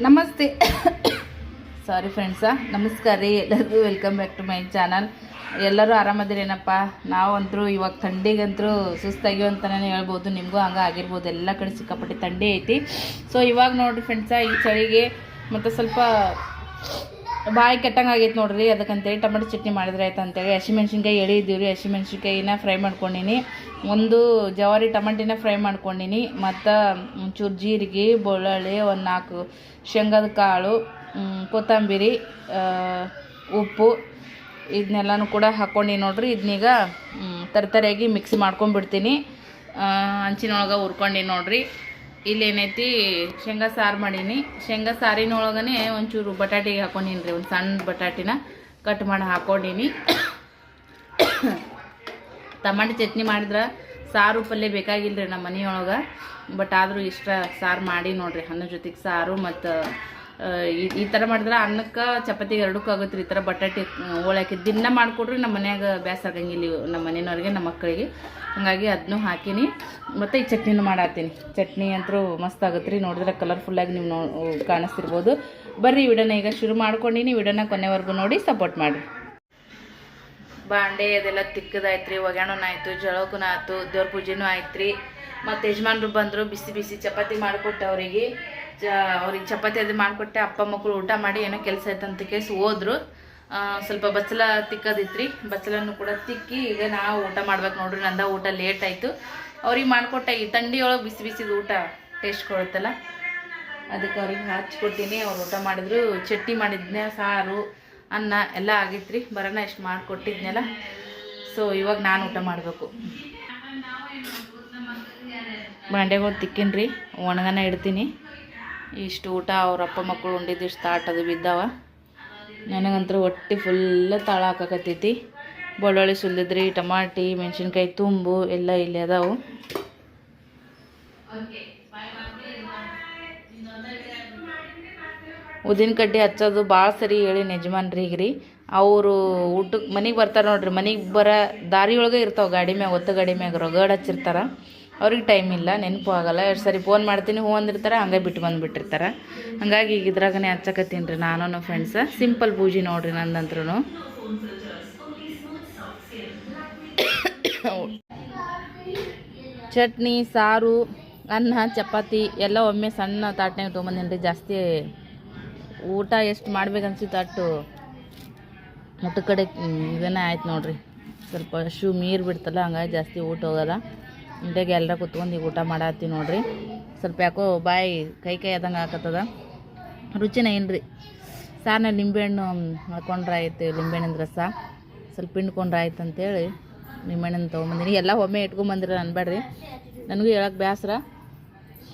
ನಮಸ್ತೆ ಸಾರಿ ಫ್ರೆಂಡ್ಸ, ನಮಸ್ಕಾರ ರೀ ಎಲ್ಲರಿಗೂ. Welcome back to my channel. ಎಲ್ಲರೂ ಆರಾಮದಿರೇನಪ್ಪ? ನಾವಂತರೂ ಇವಾಗ ಥಂಡಿಗಂತರೂ ಸುಸ್ತಾಗಿವೆ ಅಂತಲೇ ಹೇಳ್ಬೋದು. ನಿಮಗೂ ಹಂಗೆ ಆಗಿರ್ಬೋದು. ಎಲ್ಲ ಕಡೆ ಸಿಕ್ಕಾಪಟ್ಟೆ ಥಂಡಿ ಐತಿ. ಸೊ ಇವಾಗ ನೋಡಿರಿ ಫ್ರೆಂಡ್ಸ, ಈ ಚಳಿಗೆ ಮತ್ತು ಸ್ವಲ್ಪ ಬಾಯಿ ಕೆಟ್ಟಂಗೆ ಆಗೈತೆ ನೋಡ್ರಿ. ಅದಕ್ಕಂತೇಳಿ ಟೊಮೆಟೊ ಚಟ್ನಿ ಮಾಡಿದ್ರೆ ಆಯ್ತು ಅಂತೇಳಿ ಹಸಿಮೆಣ್ಸಿನ್ಕಾಯಿ ಎಳಿದ್ದೀವಿ ರೀ. ಹಸಿಮೆಣ್ಸಿನ್ಕಾಯಿನ ಫ್ರೈ ಮಾಡ್ಕೊಂಡಿನಿ, ಒಂದು ಜವಾರಿ ಟೊಮೆಟಿನ ಫ್ರೈ ಮಾಡ್ಕೊಂಡಿನಿ, ಮತ್ತು ಒಂಚೂರು ಜೀರಿಗೆ, ಬೆಳ್ಳುಳ್ಳಿ, ಒಂದು 4 ಶೇಂಗದ ಕಾಳು, ಕೊತ್ತಂಬರಿ, ಉಪ್ಪು ಇದನ್ನೆಲ್ಲನೂ ಕೂಡ ಹಾಕ್ಕೊಂಡು ನೋಡ್ರಿ. ಇದನ್ನೀಗ ತರತರಿಯಾಗಿ ಮಿಕ್ಸಿ ಮಾಡ್ಕೊಂಡ್ಬಿಡ್ತೀನಿ. ಹಂಚಿನೊಳಗೆ ಹುರ್ಕೊಂಡು ನೋಡ್ರಿ. ಇಲ್ಲಿ ಏನೈತಿ, ಶೇಂಗಾ ಸಾರು ಮಾಡೀನಿ. ಶೇಂಗಾ ಸಾರಿನೊಳಗನೆ ಒಂಚೂರು ಬಟಾಟಿಗೆ ಹಾಕೊಂಡಿನಿ ರೀ. ಒಂದು ಸಣ್ಣ ಬಟಾಟಿನ ಕಟ್ ಮಾಡಿ ಹಾಕ್ಕೊಂಡಿನಿ. ಟಮಾಟಿ ಚಟ್ನಿ ಮಾಡಿದ್ರೆ ಸಾರು ಪಲ್ಯ ಬೇಕಾಗಿಲ್ಲ ರೀ ನಮ್ಮ ಮನೆಯೊಳಗೆ. ಬಟ್ ಆದರೂ ಇಷ್ಟ ಸಾರು ಮಾಡಿ ನೋಡ್ರಿ. ಅನ್ನ ಜೊತೆಗೆ ಸಾರು ಮತ್ತು ಈ ಥರ ಮಾಡಿದ್ರೆ ಅನ್ನಕ್ಕೆ ಚಪಾತಿಗೆ ಎರಡಕ್ಕೂ ಆಗುತ್ತೆ ರೀ. ಈ ಥರ ಬಟಾಟಿ ಹೋಳಾಕಿ ದಿನ ಮಾಡಿಕೊಡ್ರಿ. ನಮ್ಮ ಮನ್ಯಾಗ ಬೇಸರ ಆಗಂಗಿಲ್ಲ ನಮ್ಮ ಮನೆಯವ್ರಿಗೆ, ನಮ್ಮ ಮಕ್ಕಳಿಗೆ. ಹಾಗಾಗಿ ಅದನ್ನೂ ಹಾಕೀನಿ. ಮತ್ತು ಈ ಚಟ್ನಿನೂ ಮಾಡತ್ತೀನಿ. ಚಟ್ನಿ ಅಂತೂ ಮಸ್ತ್ ಆಗುತ್ತೆ ರೀ. ನೋಡಿದ್ರೆ ಕಲರ್ಫುಲ್ಲಾಗಿ ನೀವು ಕಾಣಿಸ್ತಿರ್ಬೋದು. ಬರ್ರಿ ವಿಡಿಯೋನ ಈಗ ಶುರು ಮಾಡ್ಕೊಂಡಿನಿ. ವಿಡಿಯೋನ ಕೊನೆವರೆಗೂ ನೋಡಿ ಸಪೋರ್ಟ್ ಮಾಡಿರಿ. ಬಾಂಡೆ ಅದೆಲ್ಲ ತಿಕ್ಕದಾಯ್ತು ರೀ. ಒಗ್ಯಾಣೂ ಆಯಿತು, ಜಳಕೂ ಆಯ್ತು, ದೇವ್ರ ಪೂಜೆನೂ ಆಯ್ತು ರೀ. ಮತ್ತು ಯಜಮಾನ್ರು ಬಂದರು, ಬಿಸಿ ಬಿಸಿ ಚಪಾತಿ ಮಾಡಿಕೊಟ್ಟೆ ಅವ್ರಿಗೆ ಚಪಾತಿ ಅದು ಮಾಡಿಕೊಟ್ಟೆ. ಅಪ್ಪ ಮಕ್ಕಳು ಊಟ ಮಾಡಿ ಏನೋ ಕೆಲಸ ಐತಂತ ಕೇಸಿ ಹೋದ್ರು. ಸ್ವಲ್ಪ ಬಚ್ಚಲ ತಿಕ್ಕದಿತ್ತು ರೀ. ಬಚ್ಚಲನ್ನು ಕೂಡ ತಿಕ್ಕಿ ಈಗ ನಾವು ಊಟ ಮಾಡ್ಬೇಕು ನೋಡ್ರಿ. ನಂದ ಊಟ ಲೇಟ್ ಆಯಿತು. ಅವ್ರಿಗೆ ಮಾಡಿಕೊಟ್ಟೆ. ಈ ಥಂಡಿಯೊಳಗೆ ಬಿಸಿ ಬಿಸಿದು ಊಟ ಟೇಸ್ಟ್ ಕೊಡುತ್ತಲ್ಲ, ಅದಕ್ಕೆ ಅವ್ರಿಗೆ ಹಚ್ಕೊಟ್ಟಿನಿ. ಅವ್ರು ಊಟ ಮಾಡಿದ್ರು. ಚಟ್ನಿ ಮಾಡಿದ್ನೆ, ಸಾರು, ಅನ್ನ ಎಲ್ಲ ಆಗಿತ್ತು ರೀ. ಬರೋಣ ಇಷ್ಟು ಮಾಡಿಕೊಟ್ಟಿದ್ನೆಲ್ಲ. ಸೊ ಇವಾಗ ನಾನು ಊಟ ಮಾಡಬೇಕು. ಬಾಂಡೆಗಳು ತಿಕ್ಕಿನಿ ರೀ, ಒಣಗನ ಇಡ್ತೀನಿ. ಇಷ್ಟು ಊಟ ಅವ್ರ ಅಪ್ಪ ಮಕ್ಕಳು ಉಂಡಿದ್ದು ಇಷ್ಟು ತಾಟ್ ಅದು ಬಿದ್ದಾವ. ನನಗಂತೂ ಹೊಟ್ಟೆ ಫುಲ್ಲ ತಾಳ ಹಾಕಕತ್ತೈತಿ. ಬೆಳ್ಳುಳ್ಳಿ ಸುಲಿದ್ರಿ, ಟಮಾಟಿ, ಮೆಣಸಿನ್ಕಾಯಿ ತುಂಬು ಎಲ್ಲ ಇಲ್ಲಿ ಅದಾವು. ಉದ್ದಿನ ಕಡ್ಡಿ ಹಚ್ಚೋದು ಭಾಳ ಸರಿ ಹೇಳಿ ಯಜಮಾನ್ರಿಗೆ ರೀ. ಅವರು ಊಟಕ್ಕೆ ಮನೆಗೆ ಬರ್ತಾರೆ ನೋಡ್ರಿ. ಮನೆಗೆ ಬರೋ ದಾರಿಯೊಳಗೆ ಇರ್ತಾವೆ ಗಾಡಿ ಮ್ಯಾಗ, ಒತ್ತು ಗಾಡಿ ಮ್ಯಾಗ ರಗಡ್ ಹಚ್ಚಿರ್ತಾರೆ. ಅವ್ರಿಗೆ ಟೈಮ್ ಇಲ್ಲ, ನೆನಪು ಆಗಲ್ಲ. ಎಷ್ಟು ಸರಿ ಫೋನ್ ಮಾಡ್ತೀನಿ, ಹ್ಞೂ ಅಂದಿರ್ತಾರೆ, ಹಂಗೆ ಬಿಟ್ಟು ಬಂದುಬಿಟ್ಟಿರ್ತಾರೆ. ಹಾಗಾಗಿ ಈಗ ಇದ್ರಾಗನೇ ಹಚ್ಚಕತ್ತೀನಿ ರೀ ನಾನು ಫ್ರೆಂಡ್ಸ. ಸಿಂಪಲ್ ಪೂಜೆ ನೋಡ್ರಿ ನಂದಂತ್ರೂ. ಚಟ್ನಿ, ಸಾರು, ಅನ್ನ, ಚಪಾತಿ ಎಲ್ಲ ಒಮ್ಮೆ ಸಣ್ಣ ತಾಟ್ನಾಗ ತೊಗೊಂಬಂದಿನಿ ರೀ. ಜಾಸ್ತಿ ಊಟ ಎಷ್ಟು ಮಾಡ್ಬೇಕನ್ಸಿತ್ತು ಅಷ್ಟು ಊಟ ಕಡೆ ಇದನ್ನೇ ಆಯ್ತು ನೋಡ್ರಿ. ಸ್ವಲ್ಪ ಮೀರು ಬಿಡ್ತಲ್ಲ, ಹಂಗಾಗಿ ಜಾಸ್ತಿ ಊಟ ಹೋಗೋದ. ಇಂಟಾಗೆ ಎಲ್ಲರ ಕುತ್ಕೊಂಡು ಈಗ ಊಟ ಮಾಡತ್ತೀವಿ ನೋಡ್ರಿ. ಸ್ವಲ್ಪ ಯಾಕೋ ಬಾಯಿ ಕೈ ಆದಂಗೆ ಹಾಕತ್ತದ. ರುಚಿನ ಏನು ರೀ. ಸಾರಿನಲ್ಲಿ ನಿಂಬೆಹಣ್ಣು ಹಾಕೊಂಡ್ರೆ ಆಯ್ತು. ಲಿಂಬೆಹಣ್ಣಿನ ರಸ ಸ್ವಲ್ಪ ಹಿಂಡ್ಕೊಂಡ್ರೆ ಆಯ್ತು ಅಂತೇಳಿ ನಿಂಬೆಹಣ್ಣನ್ನು ತೊಗೊಂಬಂದಿನಿ. ಎಲ್ಲ ಒಮ್ಮೆ ಇಟ್ಕೊಂಬಂದಿರ ಅನ್ಬೇಡ್ರಿ. ನನಗೂ ಹೇಳಕ್ಕೆ ಬೇಸರ,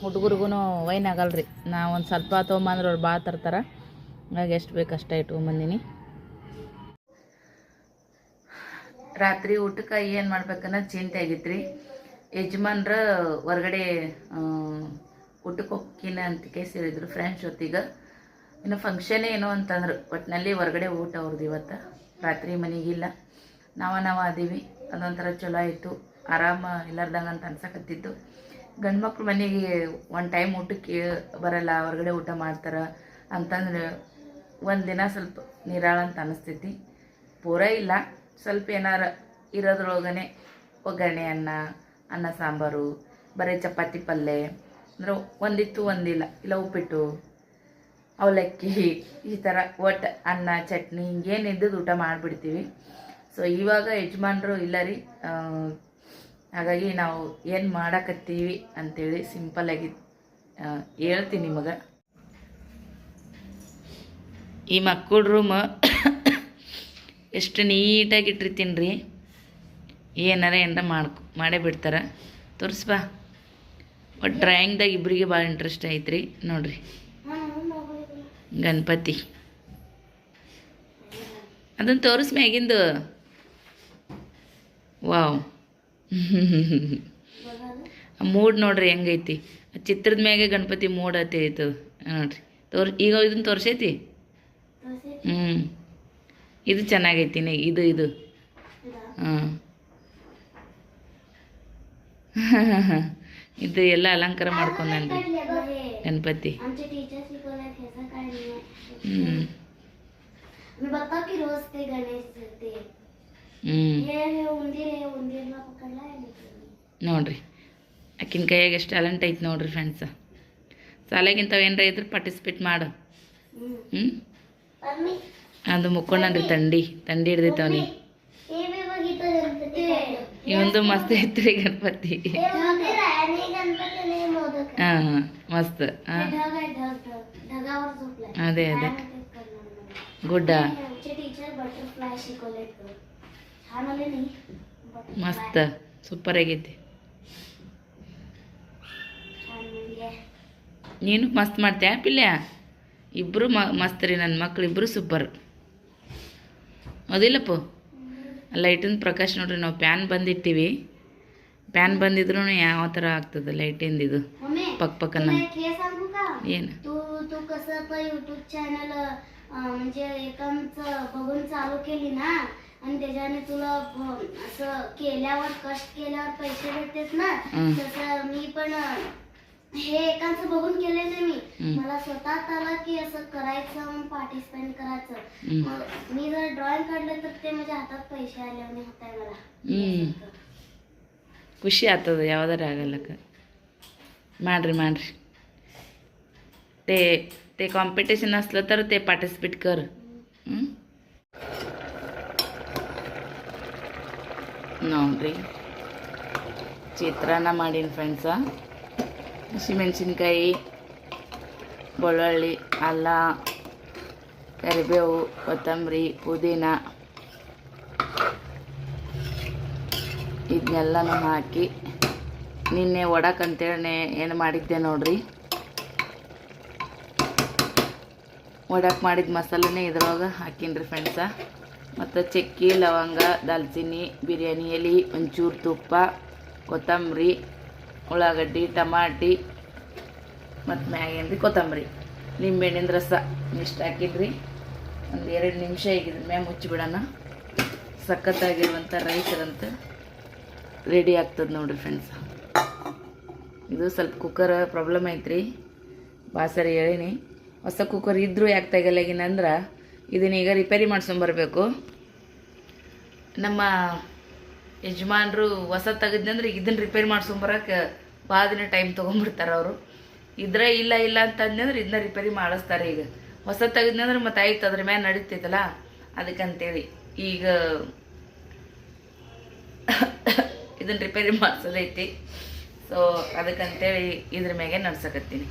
ಹುಡುಗರಿಗೂ ವೈನ್ ಆಗಲ್ರಿ. ನಾ ಒಂದು ಸ್ವಲ್ಪ ತೊಗೊಂಬಂದ್ರೆ ಅವ್ರು ಭಾಳ ತರ್ತಾರೆ. ಹಾಗಾಗಿ ಎಷ್ಟು ಬೇಕು ಅಷ್ಟೇ ಇಟ್ಕೊಂಬಂದಿನಿ. ರಾತ್ರಿ ಊಟಕ್ಕೆ ಏನು ಮಾಡ್ಬೇಕನ್ನೋದು ಚಿಂತೆ ಆಗಿತ್ತು ರೀ. ಯಜಮಾನ್ರ ಹೊರಗಡೆ ಊಟಕ್ಕೆ ಹೋಗ್ಕಿನ ಅಂತ ಕೇಸ್ ಹೇಳಿದ್ರು ಫ್ರೆಂಡ್ಸ್ ಜೊತೆಗೆ. ಇನ್ನು ಫಂಕ್ಷನೇ ಏನೋ ಅಂತಂದ್ರು. ಒಟ್ಟಿನಲ್ಲಿ ಹೊರಗಡೆ ಊಟ ಅವ್ರದ್ದು ಇವತ್ತು. ರಾತ್ರಿ ಮನೆಗಿಲ್ಲ, ನಾವು ಅದೀವಿ. ಅದೊಂಥರ ಚಲೋ ಆಯಿತು. ಆರಾಮ ಇಲ್ಲಾರ್ದಂಗೆ ಅಂತ ಅನ್ಸಕತ್ತಿದ್ದು. ಗಂಡು ಮಕ್ಳು ಮನೆಗೆ ಒಂದು ಟೈಮ್ ಊಟಕ್ಕೆ ಬರಲ್ಲ, ಹೊರಗಡೆ ಊಟ ಮಾಡ್ತಾರೆ ಅಂತಂದ್ರೆ ಒಂದಿನ ಸ್ವಲ್ಪ ನಿರಾಳ ಅಂತ ಅನ್ನಿಸ್ತೈತಿ. ಪೂರ ಇಲ್ಲ, ಸ್ವಲ್ಪ ಏನಾರ ಇರೋದ್ರೊಳಗನೆ ಒಗ್ಗರಣೆ ಅನ್ನ ಸಾಂಬಾರು, ಬರೀ ಚಪಾತಿ ಪಲ್ಯ ಅಂದ್ರೆ ಒಂದಿತ್ತು ಒಂದಿಲ್ಲ, ಇಲ್ಲ ಉಪ್ಪಿಟ್ಟು, ಅವಲಕ್ಕಿ, ಈ ಥರ ಒಟ್ಟು ಅನ್ನ ಚಟ್ನಿ ಹಿಂಗೇನಿದ್ದದ್ದು ಊಟ ಮಾಡಿಬಿಡ್ತೀವಿ. ಸೊ ಇವಾಗ ಯಜಮಾನ್ರು ಇಲ್ಲ ರೀ. ಹಾಗಾಗಿ ನಾವು ಏನು ಮಾಡಕತ್ತೀವಿ ಅಂಥೇಳಿ ಸಿಂಪಲ್ಲಾಗಿ ಹೇಳ್ತೀನಿ ನಿಮಗೆ. ಈ ಮಕ್ಕಳ ರೂಮ್ ಎಷ್ಟು ನೀಟಾಗಿ ಇಟ್ಟಿರ್ತೀನಿ ರೀ. ಏನಾರ ಮಾಡೇ ಬಿಡ್ತಾರೆ. ತೋರಿಸ್ಬಾ. ಒಟ್ಟು ಡ್ರಾಯಿಂಗ್ದಾಗ ಇಬ್ಬರಿಗೆ ಭಾಳ ಇಂಟ್ರೆಸ್ಟ್ ಐತ್ರಿ ನೋಡ್ರಿ. ಗಣಪತಿ ಅದನ್ನು ತೋರಿಸ್ ಮ್ಯಾಗಿಂದು. ವಾವ್, ಮೂಡ್ ನೋಡ್ರಿ ಹೆಂಗೈತಿ. ಚಿತ್ರದ ಮ್ಯಾಗೆ ಗಣಪತಿ ಮೂಡ್ ಐತದ ನೋಡ್ರಿ. ಈಗ ಇದನ್ನು ತೋರಿಸೈತಿ. ಇದು ಚೆನ್ನಾಗೈತಿ. ಇದು ಹಾಂ ಇದು ಎಲ್ಲ ಅಲಂಕಾರ ಮಾಡ್ಕೊಂಡ್ರಿ ಗಣಪತಿ. मी बघता की रोज ते गणेश ते हे उंदीरला पकडला ನೋಡ್ರಿ ಆಕಿನ ಕೈಯಾಗ ಎಷ್ಟು ಟ್ಯಾಲೆಂಟ್ ಐತೆ ನೋಡ್ರಿ ಫ್ರೆಂಡ್ಸ್. ಶಾಲೆಗಿಂತವ ಏನಾರ ಇದ್ರೆ ಪಾರ್ಟಿಸಿಪೇಟ್ ಮಾಡು. ಅದು ಮುಕ್ಕೊಂಡ್ರಿ ತಂಡಿ ಹಿಡ್ದೈತವನಿ. ಇವಂದು ಮಸ್ತ್ ಐತ್ರಿ ಗಣಪತಿ. ಹಾಂ ಮಸ್ತ್. ಅದೇ ಗುಡ್ಡ ಮಸ್ತ್ ಸೂಪರ್ ಆಗೈತಿ. ನೀನು ಮಸ್ತ್ ಮಾಡ್ತೀಯ ಪಿಲ್ಯ. ಇಬ್ಬರು ಮಸ್ತ್ ರೀ, ನನ್ನ ಮಕ್ಳು ಇಬ್ಬರು ಸೂಪರ್. ಅದಿಲ್ಲಪ್ಪ ಲೈಟಿನ ಪ್ರಕಾಶ್ ನೋಡ್ರಿ, ನಾವು ಪ್ಯಾನ್ ಬಂದಿಟ್ಟಿವಿ. ಪ್ಯಾನ್ ಬಂದಿದ್ರು ಯಾವ ಥರ ಆಗ್ತದೆ ಲೈಟಿಂದ ಇದು ಪಕ್ಕನ. ಏನು तू कसं आता यूट्यूब चॅनल म्हणजे एकांचं बघून चालू केली ना, आणि त्याच्याने तुला असं केल्यावर कष्ट केल्यावर पैसे भेटतेत ना, तसं मी पण हे एकांचं बघून केलेलं मी. मला स्वतः आला की असं करायचं, पार्टिसिपेट करायचं. मी जर ड्रॉइंग काढलं तर ते माझ्या हातात पैसे आल्याने होत आहे मला. ಖುಷಿ ಆಗ್ತದೆ ಯಾವ್ದಾರ ಆಗಲ್ಲಕ್ಕ. ಮಾಡ್ರಿ ते कॉम्पिटिशन असलं तर ते पार्टिसिपेट कर. ನೋಡ್ರಿ ಚಿತ್ರಾನ್ನ ಮಾಡೀನಿ ಫ್ರೆಂಡ್ಸ. ಹಸಿಮೆಣ್ಸಿನ್ಕಾಯಿ, ಬೆಳ್ಳುಳ್ಳಿ, ಅಲ್ಲ, ಕರಿಬೇವು, ಕೊತ್ತಂಬರಿ, ಪುದೀನ ಇದನ್ನೆಲ್ಲನೂ ಹಾಕಿ ನಿನ್ನೆ ವಡಕ್ಕಂತೇಳಿ ಏನು ಮಾಡಿದ್ದೆ ನೋಡ್ರಿ. ವಡಕ್ಕೆ ಮಾಡಿದ ಮಸಾಲೆನೇ ಇದ್ರೊಳಗೆ ಹಾಕೀನಿ ಫ್ರೆಂಡ್ಸ. ಮತ್ತು ಚಕ್ಕಿ, ಲವಂಗ, ದಾಲ್ಚಿನ್ನಿ, ಬಿರಿಯಾನಿ ಎಲೆ, ಒಂಚೂರು ತುಪ್ಪ, ಕೊತ್ತಂಬರಿ, ಉಳ್ಳಾಗಡ್ಡಿ, ಟಮಾಟಿ ಮತ್ತು ಮ್ಯಾಗೇನ್ರಿ ಕೊತ್ತಂಬರಿ, ನಿಂಬೆಹಣ್ಣಿನ ರಸ ಇಷ್ಟು ಹಾಕಿದ್ರಿ. ಒಂದು 2 ನಿಮಿಷ ಈಗಿದ್ರ ಮ್ಯಾಗ ಮುಚ್ಚಿಬಿಡೋಣ. ಸಖತ್ತಾಗಿರುವಂಥ ರೈಸರಂತ ರೆಡಿ ಆಗ್ತದೆ ನೋಡಿರಿ ಫ್ರೆಂಡ್ಸ್. ಇದು ಸ್ವಲ್ಪ ಕುಕ್ಕರ್ ಪ್ರಾಬ್ಲಮ್ ಐತ್ರಿ, ಬಾಸರಿ ಹೇಳೀನಿ. ಹೊಸ ಕುಕ್ಕರ್ ಇದ್ದರೂ ಯಾಕೆ ತೆಗಲಾಗಿನಂದ್ರೆ ಇದನ್ನೀಗ ರಿಪೇರಿ ಮಾಡ್ಸ್ಕೊಂಬರ್ಬೇಕು. ನಮ್ಮ ಯಜಮಾನ್ರು ಹೊಸ ತೆಗೆದ್ನಂದ್ರೆ ಇದನ್ನು ರಿಪೇರಿ ಮಾಡ್ಸ್ಕೊಂಬರಕ್ಕೆ ಭಾಳ ದಿನ ಟೈಮ್ ತೊಗೊಂಡ್ಬಿಡ್ತಾರೆ ಅವರು. ಇದ್ರೆ ಇಲ್ಲ ಅಂತಂದ್ರೆ ಇದನ್ನ ರಿಪೇರಿ ಮಾಡಿಸ್ತಾರೆ. ಈಗ ಹೊಸ ತೆಗೆದ್ನಂದ್ರೆ ಮತ್ತೆ ಆಯ್ತು ಅದ್ರ ಮ್ಯಾಲೆ ನಡೀತೈತಲ್ಲ, ಅದಕ್ಕಂತೇಳಿ ಈಗ ಇದನ್ನು ರಿಪೇರಿ ಮಾಡಿಸೋದೈತಿ. ಸೊ ಅದಕ್ಕಂತೇಳಿ ಇದ್ರ ಮ್ಯಾಗೆ ನಡ್ಸಕತ್ತೀನಿ.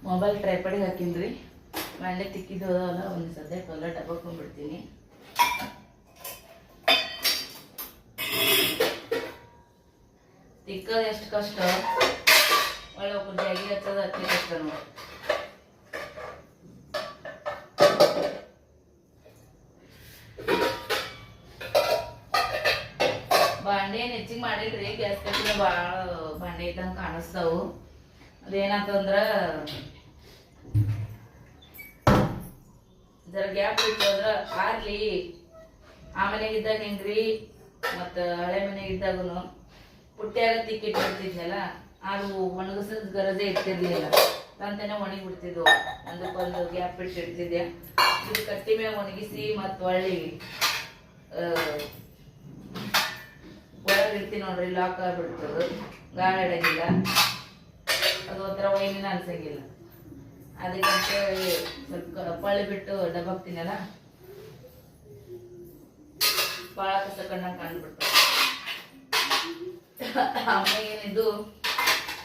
ಮೊಬೈಲ್ ಟ್ರೈಪಡಿಗೆ ಹಾಕಿನ್ರಿ. ಮಳೆ ತಿಕ್ಕಿದ್ದು ಅಲ್ಲ, ಒಂದು ಸದ್ಯಕ್ಕೆ ಎಲ್ಲ ಡಬ್ಬಕೊಂಡ್ಬಿಡ್ತೀನಿ. ತಿಕ್ಕೋದು ಎಷ್ಟು ಕಷ್ಟ, ಒಳ್ಳೆ ಒಬ್ಬರು ಜಾಗಿ ಹಚ್ಚೋದು ಅತಿ ಕಷ್ಟ ನೋಡಿ. ಬಾಂಡೆ ಏನು ಹೆಚ್ಚಿಗೆ ಮಾಡಿಲ್ರಿ, ಗ್ಯಾಸ್ ಕಟ್ಟಿನ ಭಾಳ ಬಾಂಡೆ ಇದ್ದಂಗೆ ಕಾಣಿಸ್ತಾವು. ಅದೇನಂತಂದ್ರೆ ಜರ ಗ್ಯಾಪ್ ಬಿಟ್ಟು ಅಂದ್ರೆ ಆರ್ಲಿ. ಆ ಮನೆಗಿದ್ದಾಗ ಹೆಂಗ್ರಿ, ಮತ್ತು ಹಳೆ ಮನೆಗಿದ್ದಾಗೂ ಪುಟ್ಟ್ಯಾಗ ತಿಕ್ಕಿಟ್ಬಿಡ್ತಿದ್ನಲ್ಲ, ಅದು ಒಣಗಿಸೋದ್ ಗರಜೆ ಇರ್ತಿರ್ಲಿಲ್ಲ, ತಂತಾನೆ ಒಣಗಿ ಬಿಡ್ತಿದ್ವು. ಒಂದಕ್ಕೊಂದು ಗ್ಯಾಪ್ ಬಿಟ್ಟು ಇಡ್ತಿದ್ದೆ. ಇದು ಕಟ್ಟಿ ಮ್ಯಾಗ ಒಣಗಿಸಿ ಮತ್ತು ಒಳ್ಳಿ ಒಳಗಿಡ್ತೀನಿ ನೋಡ್ರಿ, ಲಾಕ್ ಆಗ್ಬಿಡ್ತದೆ, ಗಾಳಿ ಅಡಗಿಲ್ಲ. ಅದು ಒಂಥರ ವೈನಿನ ಅನ್ಸಂಗಿಲ್ಲ. ಅದಕ್ಕಂತೇಳಿ ಸ್ವಲ್ಪ ಪಳ್ಳಿ ಬಿಟ್ಟು ಡಬ್ಬಾಕ್ತೀನಲ್ಲ, ಭಾಳ ಕಸ ಕಣ್ಣಂಗೆ ಕಾಣ್ಬಿಡ್ತು. ಆಮೇಲೆ ಏನಿದ್ದು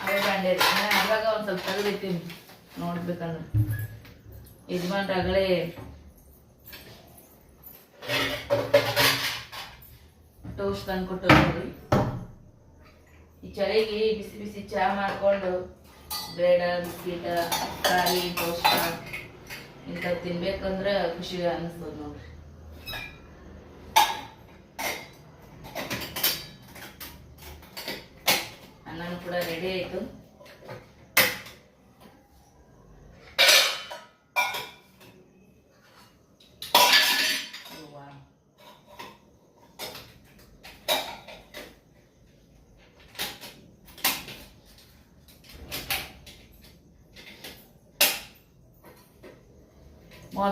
ಅವೇ ಬಾಂಡೆ ಅದ್ರಾಗ ಒಂದು ಸ್ವಲ್ಪ ತೆಗೆದಿರ್ತೀನಿ ನೋಡ್ಬೇಕಂದ್ರೆ. ಯಜಮಾನ್ರ ಆಗಲೇ ಟೋಸ್ಟ್ ತಂದ್ಕೊಟ್ಟು ನೋಡ್ರಿ. ಈ ಚಳಿಗೆ ಬಿಸಿ ಬಿಸಿ ಚಹಾ ಮಾಡಿಕೊಂಡು ಬ್ರೆಡ್, ಬಿಸ್ಕಿಟ್, ಖಾಲಿ ಟೋಸ್ಟ್ ಇಂಥದ್ದು ತಿನ್ಬೇಕಂದ್ರೆ ಖುಷಿ ಅನ್ನಿಸ್ತದೆ ನೋಡ್ರಿ. ಅನ್ನನೂ ಕೂಡ ರೆಡಿ ಆಯಿತು.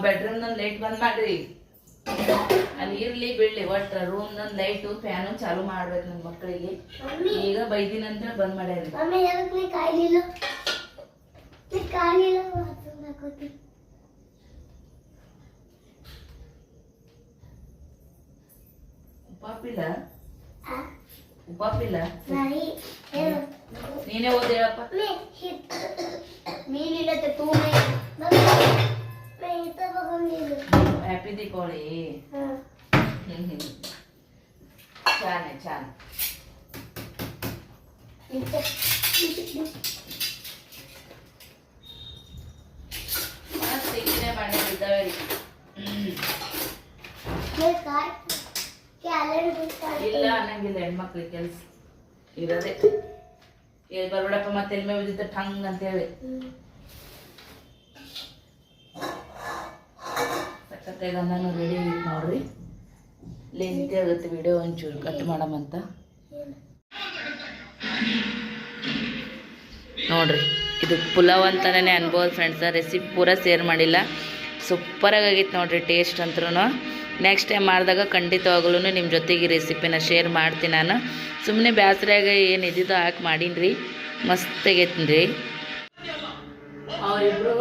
ಬೆಡ್ರೂಮ್ನ ಲೈಟ್ ಬಂದ್ ಮಾಡ್ರಿ. ಅಲ್ಲಿ ಇರ್ಲಿ ಬೀಳ್ಲಿ ಒಟ್ಟ ರೂಮ್ ನಂದ್ ಲೈಟು ಫ್ಯಾನು ಚಾಲು ಮಾಡ್ಬೇಕು ನನ್ನ ಮಕ್ಕಳಿಗೆ. ಈಗ ಬೈದಿನಂತ ಬಂದ್ ಮಾಡ್ಯಾರಿ. ಉಪ್ಪಾಪಿಲ್ಲ ನೀನೇ ಓದ್ ಹೇಳಪ್ಪ. ಹ್ಯಾಪಿ ದೀಪಾವಳಿ. ಚಾನೆ ಚಾನೆ ಮಸ್ತ್ ಈಗಿನೇ ಮಾಡಿದ್ದಾವೆ ರೀ. ಇಲ್ಲ ಅನ್ನಂಗಿಲ್ಲ ಹೆಣ್ಮಕ್ಳಿಗೆ ಕೆಲ್ಸ ಇರೋದೇ. ಬರ್ಬಿಡಪ್ಪ ಮತ್ತೆ ಎಲ್ಮೆ ಬಿದ್ದಿದ್ದ ಠಂಗ್ ಅಂತ ಹೇಳಿ ಸಕ್ಕತ್ತಾಗ ನಾನು ರೆಡಿ ನೋಡ್ರಿ. ಲೆಂತಿ ಆಗುತ್ತೆ ವಿಡಿಯೋ, ಒಂಚೂರು ಕಟ್ ಮಾಡಮಂತ ನೋಡ್ರಿ. ಇದು ಪುಲಾವ್ ಅಂತಾನೆ ಅನ್ಬೋದು ಫ್ರೆಂಡ್ಸ. ರೆಸಿಪಿ ಪೂರಾ ಶೇರ್ ಮಾಡಿಲ್ಲ. ಸೂಪರಾಗಿ ಆಗೈತೆ ನೋಡ್ರಿ ಟೇಸ್ಟ್ ಅಂತರೂ. ನೆಕ್ಸ್ಟ್ ಟೈಮ್ ಮಾಡಿದಾಗ ಖಂಡಿತವಾಗ್ಲೂ ನಿಮ್ಮ ಜೊತೆಗೆ ರೆಸಿಪಿನ ಶೇರ್ ಮಾಡ್ತೀನಿ ನಾನು. ಸುಮ್ಮನೆ ಬ್ಯಾಸ್ರಾಗ ಏನು ಇದ್ದಿದ್ದು ಹಾಕಿ ಮಾಡೀನಿ ರೀ, ಮಸ್ತ್ ಆಗೈತಿ ರೀ. ಅವರಿಬ್ರು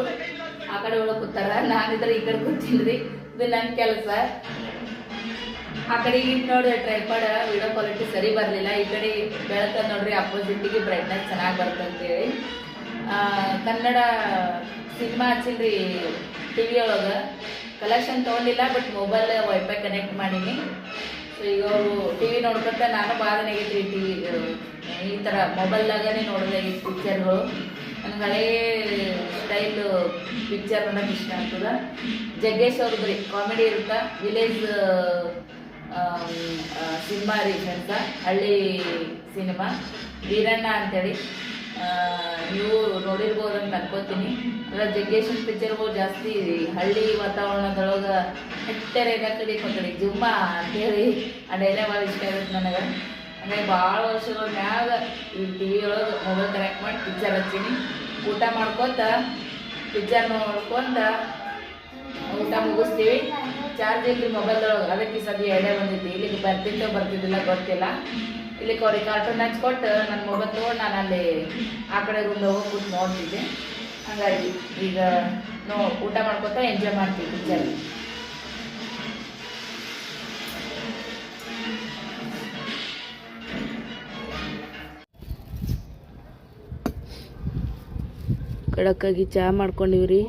ಆ ಕಡೆ ಒಳಗೆ ಕೂತಾರ, ನಾನಿದ್ರೆ ಈ ಕಡೆ ಕೂತೀನಿ ರೀ. ಇದು ನನ್ನ ಕೆಲಸ. ಆ ಕಡೆ ಇಟ್ಟು ನೋಡ್ರಿ ಟ್ರೈಪಾಡ್ ವಿಡಿಯೋ ಕ್ವಾಲಿಟಿ ಸರಿ ಬರಲಿಲ್ಲ. ಈ ಕಡೆ ಬೆಳಕ ನೋಡ್ರಿ ಅಪೋಸಿಟಿಗೆ ಬ್ರೈಟ್ನೆಸ್ ಚೆನ್ನಾಗಿ ಬರ್ತಂತೇಳಿ ಕನ್ನಡ ಸಿನಿಮಾ ಹಚ್ಚಿಲ್ರಿ ಟಿ ವಿ ಒಳಗೆ. ಕಲೆಕ್ಷನ್ ತೊಗೊಂಡಿಲ್ಲ, ಬಟ್ ಮೊಬೈಲ್ ವೈಫೈ ಕನೆಕ್ಟ್ ಮಾಡೀನಿ. ಸೊ ಈಗ ಅವರು ಟಿ ವಿ ನೋಡ್ಕೊತ ನಾನು ಬಾಧನಾಗೈತಿ ಟಿ ವಿ ಈ ಥರ ಮೊಬೈಲ್ದಾಗನೇ ನೋಡೋದಾಗೈತಿ ಪಿಕ್ಚರ್ಗಳು. ನನಗೆ ಹಳೇ ಸ್ಟೈಲ್ ಪಿಕ್ಚರ್ ನೋಡೋಕೆ ಇಷ್ಟ ಆಗ್ತದೆ. ಜಗ್ಗೇಶ್ ಅವ್ರದ್ದು ರೀ ಕಾಮಿಡಿ ಇರುತ್ತೆ. ವಿಲೇಜ್ ಸಿನಿಮಾ ರೀ ಫ್ರೆಂಡ್ಸ, ಹಳ್ಳಿ ಸಿನಿಮಾ ವೀರಣ್ಣ ಅಂತೇಳಿ. ನೀವು ನೋಡಿರ್ಬೋದು ಅಂತ ಅನ್ಕೋತೀನಿ. ಅಲ್ಲ ಜಗ್ಗೇಶನ್ ಪಿಕ್ಚರ್ಗಳು ಜಾಸ್ತಿ ಹಳ್ಳಿ ವಾತಾವರಣದೊಳಗೆ ಹೆಟ್ಟರೆ ಕಡೆ ಕೊಂಡಿ ಜುಮ್ಮ ಅಂತೇಳಿ ಆ ಡೈಲಾಗ್ ಭಾಳ ಇಷ್ಟ ಆಗುತ್ತೆ ನನಗೆ. ಹಂಗಾಗಿ ಭಾಳ ವರ್ಷಗಳ ಮ್ಯಾಗ ಈ ಟಿ ವಿ ಒಳಗೆ ಮೊಬೈಲ್ ಕನೆಕ್ಟ್ ಮಾಡಿ ಪಿಕ್ಚರ್ ಹಚ್ಚೀನಿ. ಊಟ ಮಾಡ್ಕೊತ ಪಿಕ್ಚರ್ ನೋಡ್ಕೊಂತ ಊಟ ಮುಗಿಸ್ತೀವಿ. ಚಾರ್ಜ್ ಇಲ್ರಿ ಮೊಬೈಲ್ದೊಳಗೆ, ಅದಕ್ಕೆ ಸದ್ಯ ಐಡಿಯಾ ಬಂದಿತ್ತು. ಇಲ್ಲಿಗೆ ಬರ್ತಿದ್ದಿಲ್ಲ ಗೊತ್ತಿಲ್ಲ. ಇಲ್ಲಿಗೆ ಅವ್ರಿಗೆ ಕಾರ್ಟೂನ್ ಹಚ್ಕೊಟ್ಟು ನನ್ನ ಮೊಬೈಲ್ ತೊಗೊಂಡು ನಾನು ಅಲ್ಲಿ ಆ ಕಡೆ ರೂಮ್ಗೆ ಹೋಗಿ ಕೂತು ನೋಡ್ತಿದ್ದೆ. ಹಾಗಾಗಿ ಈಗ ಊಟ ಮಾಡ್ಕೊತಾ ಎಂಜಾಯ್ ಮಾಡ್ತೀವಿ ಪಿಕ್ಚರ್. ಕಡಕ್ಕಾಗಿ ಚಹಾ ಮಾಡ್ಕೊಂಡಿವ್ರಿ.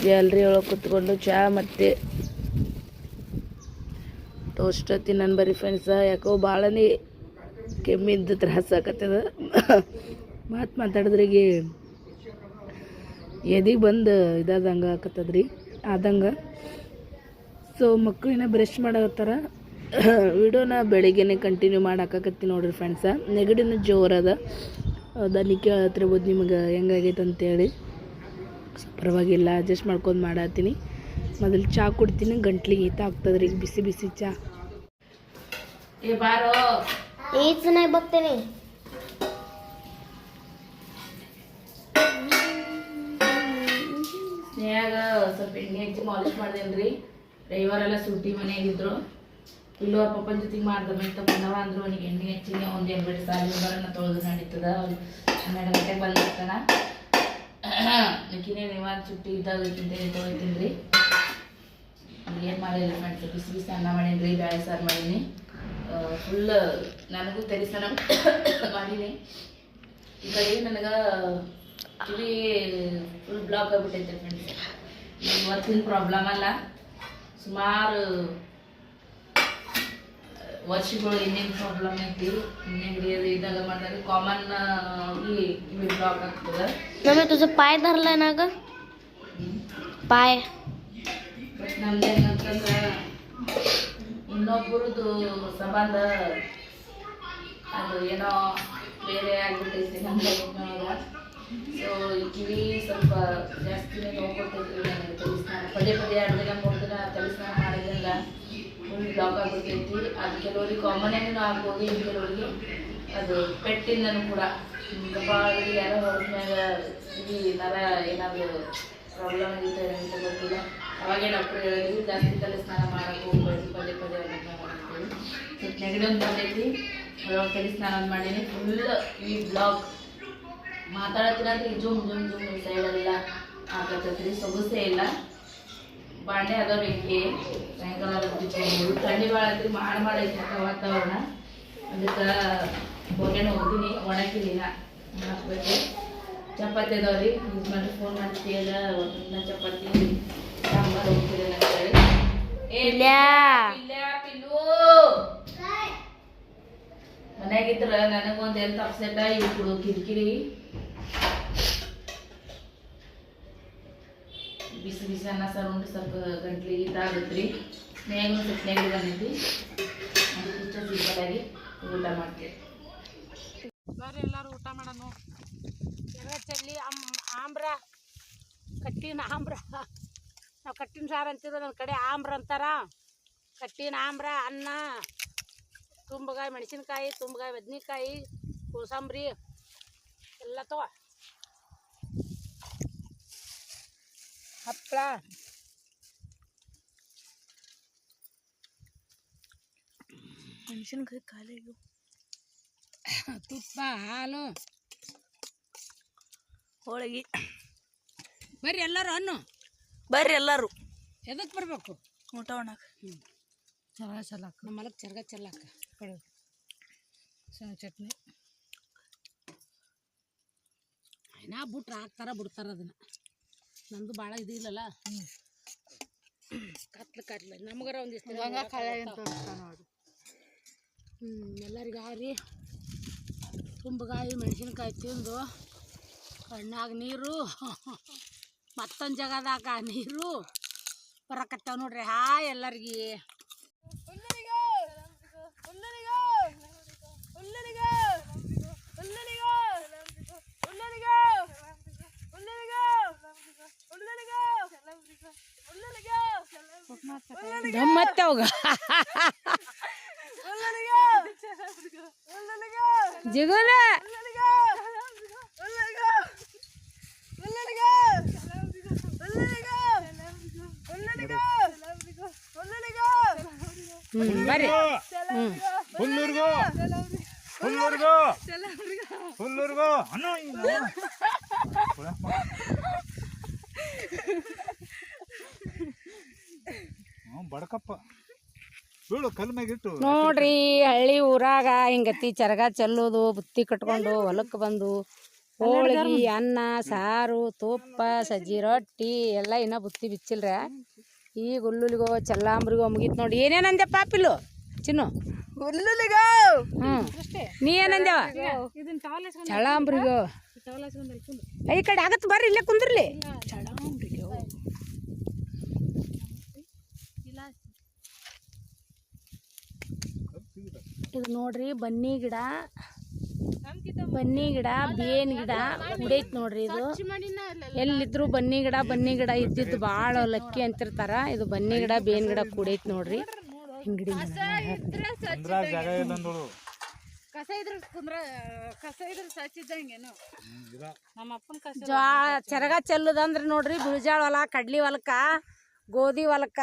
ಗ್ಯಾಲ್ರಿ ಒಳಗೆ ಕುತ್ಕೊಂಡು ಚಹಾ ಮತ್ತು ಟೋಸ್ಟ್ ತಿನ್ನನ್ ಬರೀ ಫ್ರೆಂಡ್ಸ. ಯಾಕೋ ಭಾಳನೇ ಕೆಮ್ಮಿದ್ದು ತ್ರಾಸ ಆಕತ್ತದ. ಮಾತಾಡಿದ್ರಿಗೆ ಎದಿಗೆ ಬಂದು ಇದಾದಂಗೆ ಆಕತ್ತದ್ರಿ ಆದಂಗೆ. ಸೊ ಮಕ್ಕಳನ್ನ ಬ್ರಷ್ ಮಾಡತ್ತಾರ. ವಿಡಿಯೋನ ಬೆಳಿಗ್ಗೆನೆ ಕಂಟಿನ್ಯೂ ಮಾಡಾಕತ್ತೀನಿ ನೋಡ್ರಿ ಫ್ರೆಂಡ್ಸ. ನೆಗಡಿನೂ ಜೋರದ. ಅದನ್ನ ಕೇಳತ್ತಿರ್ಬೋದು ನಿಮಗೆ ಹೆಂಗಾಗೈತೆ ಅಂತೇಳಿ. ಪರವಾಗಿಲ್ಲ, ಅಡ್ಜಸ್ಟ್ ಮಾಡ್ಕೊಂಡು ಮಾಡತ್ತೀನಿ. ಮೊದಲು ಚಹಾ ಕುಡ್ತೀನಿ, ಗಂಟ್ಲಿಗೆ ಈತ ಆಗ್ತದ್ರಿ ಬಿಸಿ ಬಿಸಿ ಚಹಾ. ಬಾರೋ ಈಗ ಚೆನ್ನಾಗಿ ಬರ್ತೇನೆ. ಸ್ನೇಹಾಗ ಸ್ವಲ್ಪ ಎಣ್ಣೆ ಹಚ್ಚಿ ಮಾಲಿಶ್ ಮಾಡ್ದೇನ್ರಿ. ರವಿವಾರೆಲ್ಲ ಸೂಟಿ ಮನೆಯಾಗಿದ್ರು. ಇಲ್ಲೋ ಅವ್ರ ಪಪ್ಪನ ಜೊತೆಗೆ ಮಾಡ್ದಮಂತ ಬಂದವ ಅಂದ್ರು. ಅವನಿಗೆ ಎಣ್ಣೆ ಹಚ್ಚಿನಿ. ಒಂದು ಎರಡು ಸಾಲಿ ಬರೋಣ ತೊಳೆದು ನಡೀತದ. ಅವ್ರು 12 ಗಂಟೆಗೆ ಬಂದಿರ್ತಾನ. ನಕ್ಕಿನೇ ನಿವಾರ ಚುಟ್ಟಿ ಇದ್ದಾಗ ತೊಳಿತೀನಿ ರೀ. ಏನು ಮಾಡಿಲ್ಲ ಫ್ರೆಂಡ್ಸ್, ಬಿಸಿ ಬಿಸಿ ಅನ್ನ ಮಾಡೀನಿ, ಬೇಳೆ ಸಾರು ಮಾಡೀನಿ. ಫುಲ್ ನನಗೂ ತರಿಸನ ಮಾಡೀನಿ. ಈ ಕಡೆ ನನಗೆ ಕಿವಿ ಫುಲ್ ಬ್ಲಾಕ್ ಆಗಿಬಿಟ್ಟೈತೆ ಫ್ರೆಂಡ್ಸ್. ಇವತ್ತಿನ ಪ್ರಾಬ್ಲಮ್ ಅಲ್ಲ, ಸುಮಾರು ವರ್ಷಗಳು ಇನ್ನೇನು ಪ್ರಾಬ್ಲಮ್ ಐತಿ. ಇನ್ನೇ ಹಿಡಿಯೋದು ಇದಾಗ ಮಾಡಿದಾಗ ಕಾಮನ್ ಆಗಿ ಕಿವಿ ಬ್ಲಾಕ್ ಆಗ್ತದೆ. मम्मी तुझं पाय धरलाय ना ग पाय. ಬಟ್ ನಮ್ದೇನಂತಂದ್ರೆ ಇನ್ನೊಬ್ಬರದು ಸಂಬಂಧ ಅದು ಏನೋ ಬೇರೆ ಆಗ್ಬಿಟ್ಟೈತಿ ನಮ್ಮ ಲೈಫ್ನೊಳಗೆ. ಸೊ ಈ ಕಿವಿ ಸ್ವಲ್ಪ ಜಾಸ್ತಿನೇ ನೋಡ್ಕೊತೈತಿ ನನಗೆ. ತಲೆಸ್ನಾನ ಪದೇ 2 ದಿನ 3 ದಿನ ತಲೆಸ್ನಾನ ಮಾಡಿದ್ರಿಂದ ಫುಲ್ ಬ್ಲಾಕ್ ಆಗ್ಬಿಟ್ಟೈತಿ. ಅದು ಕೆಲವರಿಗೆ ಕಾಮನ್ ಏನೂ ಆಗ್ಬೋದು, ಇನ್ನು ಕೆಲವರಿಗೆ ಅದು ಪೆಟ್ಟಿಂದನೂ ಕೂಡ ಕಪಾಳಿಗೆ ಯಾರೋ ಹೊರದ್ಮ್ಯಾಗ ಈ ನರ ಏನಾದರೂ ಪ್ರಾಬ್ಲಮ್ ಆಗಿತ್ತು ಏನಂತ ಗೊತ್ತಿಲ್ಲ. ಅವಾಗೇ ಡಾಕ್ಟ್ರ್ ಹೇಳಿದ್ವಿ ಜಾಸ್ತಿ ತಲೆ ಸ್ನಾನ ಮಾಡೋಕೆ ಹೋಗ್ಬೇಡಿ, ಪದೇ ಪದೇ ಅದನ್ನ ಮಾಡ್ತೀವಿ. ಸ್ವಲ್ಪ ನೆಗಡಿ ಒಂದು ಬಂದೈತಿ, ಅದ್ರೊಳಗೆ ತಲೆ ಸ್ನಾನ ಒಂದು ಮಾಡೀನಿ. ಫುಲ್ ಈ ಬ್ಲಾಗ್ ಮಾತಾಡತ್ತಿನಂದ್ರೆ ಜುಮ್ ಜುಮ್ ಜುಮ್ ಸೈಡೆಲ್ಲ ಆಗತ್ತೈತ್ರಿ, ಸೊಗಸೇ ಇಲ್ಲ. ಬಾಂಡೆ ಅದಾವ ಬೆಂಕಿ, ಸಾಯಂಕಾಲ ಥಂಡಿ ಭಾಳ ಐತಿ, ಮಾಡೈತಿ ವಾತಾವರಣ. ಅದಕ್ಕೆ ಹೊಗೆನ ಹೋಗ್ತೀನಿ, ಒಣಗಿಲಿಲ್ಲ ಹಾಕ್ಬೇಕು. ಚಪಾತಿ ಅದಾವ್ರಿ, ಯೂಸ್ ಮಾಡಿ ಫೋನ್ ಮಾಡ್ತೀಯಲ್ಲ ಒಂದು ಚಪಾತಿ ಸಾಂಬಾರು ಹೋಗ್ತೀರಿ ಅಂತ ಹೇಳಿ. ಪಿಲ್ಲು ಮನ್ಯಾಗಿದ್ರ ನನಗೊಂದು ಹೆಲ್ತ್ ಅಪ್ಸೆಟ್, ಇವ್ರು ಕಿರಿಕಿರಿ ಬಿಸಿ ಬಿಸಿ ಅನ್ನ ಸಾರು ಉಂಟು ಸ್ವಲ್ಪ ಗಂಟ್ಲಿಗೆ ಇದಾಗತ್ರಿ. ಮ್ಯಾಗ ಒಂದು ಸ್ವಲ್ಪ ನೆಗಡಿ ಬಂದೈತಿ, ಅದಕ್ಕೆ ಇಷ್ಟ ಸಿಂಪಲಾಗಿ ಊಟ ಮಾಡ್ತೀವಿ. ಬರ್ರಿ ಎಲ್ಲರೂ ಊಟ ಮಾಡೋಣ. ಚಲ್ಲಿ ಆಮ್ರ, ಕಟ್ಟಿನ ಆಮ್ರ, ನಾವು ಕಟ್ಟಿನ ಸಾರು ಅಂತಿದ್ರು, ನನ್ನ ಕಡೆ ಆಮ್ರ ಅಂತಾರ. ಕಟ್ಟಿನ ಆಮ್ರ, ಅನ್ನ, ತುಂಬಗಾಯಿ ಮೆಣಸಿನ್ಕಾಯಿ, ತುಂಬಗಾಯಿ ಬದ್ನಿಕಾಯಿ, ಕೋಸಂಬರಿ ಎಲ್ಲ ತಗೋ, ಹಪ್ಪಳ, ಮೆಣಸಿನ್ಕಾಯಿ ಕಾಲಿಗೆ, ತುಪ್ಪ, ಹಾಲು, ಹೋಳಿಗೆ. ಬರ್ರಿ ಎಲ್ಲರೂ ಅನ್ನು, ಬರ್ರಿ ಎಲ್ಲರೂ. ಎದಕ್ಕೆ ಬರ್ಬೇಕು? ಊಟ ಉಣ್ಣಾಕ. ಚರ್ಗ ಚೆಲ್ಲಾಕ, ನಮ್ಮ ಮಲಕ್ಕೆ ಚರ್ಗ ಚೆಲ್ಲಾಕ ಕಡೆ ಚಟ್ನಿ. ನಾ ಬಿಟ್ರೆ ಹಾಕ್ತಾರ ಬಿಡ್ತಾರ ಅದನ್ನು, ನಮ್ಮದು ಭಾಳ ಇದು ಇಲ್ಲಲ್ಲ. ಕತ್ಲು ನಮಗಾರ ಒಂದಿಷ್ಟು ಎಲ್ಲರಿಗೂ ಹಾರಿ ತುಂಬಗಾಯಿ ಮೆಣಸಿನ್ಕಾಯಿ ತಿಂದು ಕಣ್ಣಾಗ ನೀರು, ಮತ್ತೊಂದು ಜಗದಾಗ ನೀರು ಬರಕತ್ತಾವ ನೋಡ್ರಿ. ಹಾಯ್ ಎಲ್ಲರಿಗೆ. ಮತ್ತೆ ಅವಾಗ ಜಿಗುಲ ಬರ್ರಿ. ಬಡಕಪ್ಪ ಬೀಳು ಕಲ್ ಮ್ಯಾಗಿಟ್ಟು ನೋಡ್ರಿ, ಹಳ್ಳಿ ಊರಾಗ ಹಿಂಗತಿ ಚರಗ ಚೆಲ್ಲೋದು, ಬುತ್ತಿ ಕಟ್ಕೊಂಡು ಹೊಲಕ್ಕೆ ಬಂದು ಹೋಳಿಗೆ, ಅನ್ನ, ಸಾರು, ತುಪ್ಪ, ಸಜ್ಜಿ ರೊಟ್ಟಿ ಎಲ್ಲ ಇನ್ನೂ ಬುತ್ತಿ ಬಿಚ್ಚಿಲ್ರ. ಈಗ ಹುಲ್ಲುಲಿಗೋ ಚಲ್ಲಾಂಬ್ರಿಗೋ ಮುಗೀತು ನೋಡಿ. ಏನೇನಂದೆ ಪಾಪಿಲು ಚಿನ್ನು? ನೀ ಏನಂದೇವ? ಚಳಾಂಬ್ರಿಗೋ. ಈ ಕಡೆ ಆಗತ್ತೆ ಬರ್ರಿ, ಇಲ್ಲೇ ಕುಂದ್ರಲಿ. ಚಳಾಂಬ್ರಿಗೋ ಇದು ನೋಡ್ರಿ, ಬನ್ನಿ ಗಿಡ, ಬೇನ್ ಗಿಡ ಕುಡೈತಿ ನೋಡ್ರಿ. ಇದು ಎಲ್ಲಿದ್ರು ಬನ್ನಿ ಗಿಡ ಇದ್ದಿದ್ದು ಭಾಳ ಲಕ್ಕಿ ಅಂತಿರ್ತಾರ. ಇದು ಬನ್ನಿ ಗಿಡ, ಬೇನ್ ಗಿಡ ಕುಡೈತಿ ನೋಡ್ರಿ. ಹಿಂಗಡಿ ಚರಗ ಚೆಲ್ಲುದಂದ್ರೆ ನೋಡ್ರಿ, ಬಿಳಿಜಾಳ ಹೊಲ, ಕಡ್ಲಿ ಹೊಲಕ್ಕ, ಗೋಧಿ ಹೊಲಕ್ಕ,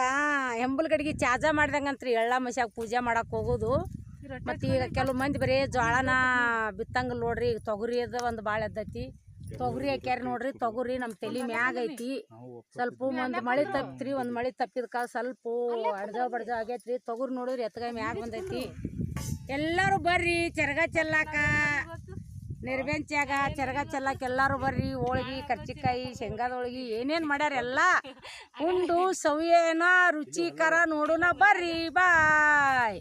ಹೆಂಬಲ್ ಗಡಿಗೆ ಚಾಜಾ ಮಾಡ್ದಂಗಂತ್ರಿ. ಎಳ್ಳ ಮಶ್ಯಾಗ ಪೂಜೆ ಮಾಡಕ್ ಹೋಗೋದು. ಮತ್ತು ಈಗ ಕೆಲವು ಮಂದಿ ಬರೀ ಜೋಳನ ಬಿತ್ತಂಗ ನೋಡ್ರಿ. ಈಗ ತೊಗರಿ ಅದ ಒಂದು ಭಾಳ ಎದ್ದೈತಿ. ತೊಗರಿ ಹಾಕ್ಯಾರ ನೋಡ್ರಿ. ತೊಗರಿ ನಮ್ಮ ತಲೆ ಮ್ಯಾಗ ಐತಿ. ಸ್ವಲ್ಪ ಒಂದು ಮಳೆ ತಪ್ಪಿತ್ರಿ, ಒಂದು ಮಳೆ ತಪ್ಪಿದ್ಕ ಸ್ವಲ್ಪ ಅಡ್ಜಾವ್ ಬಡ್ಜಾವ್ ಆಗೈತ್ರಿ. ತೊಗರಿ ನೋಡಿದ್ರಿ ಎತ್ತಗಾಯಿ ಮ್ಯಾಗ ಬಂದೈತಿ. ಎಲ್ಲರೂ ಬರ್ರಿ ಚರಗ ಚೆಲ್ಲಾಕ, ನಿರ್ಬೆಂಚ್ಯಾಗ ಚರಗ ಚೆಲ್ಲಾಕ ಎಲ್ಲರೂ ಬರ್ರಿ. ಹೋಳ್ಗಿ, ಕರ್ಚಿಕಾಯಿ, ಶೇಂಗಾದ ಹೋಳ್ಗಿ ಏನೇನು ಮಾಡ್ಯಾರ ಎಲ್ಲ ಉಂಡು ಸವಿಯೇನ ರುಚಿಕರ ನೋಡೋಣ ಬರ್ರಿ. ಬಾಯ್.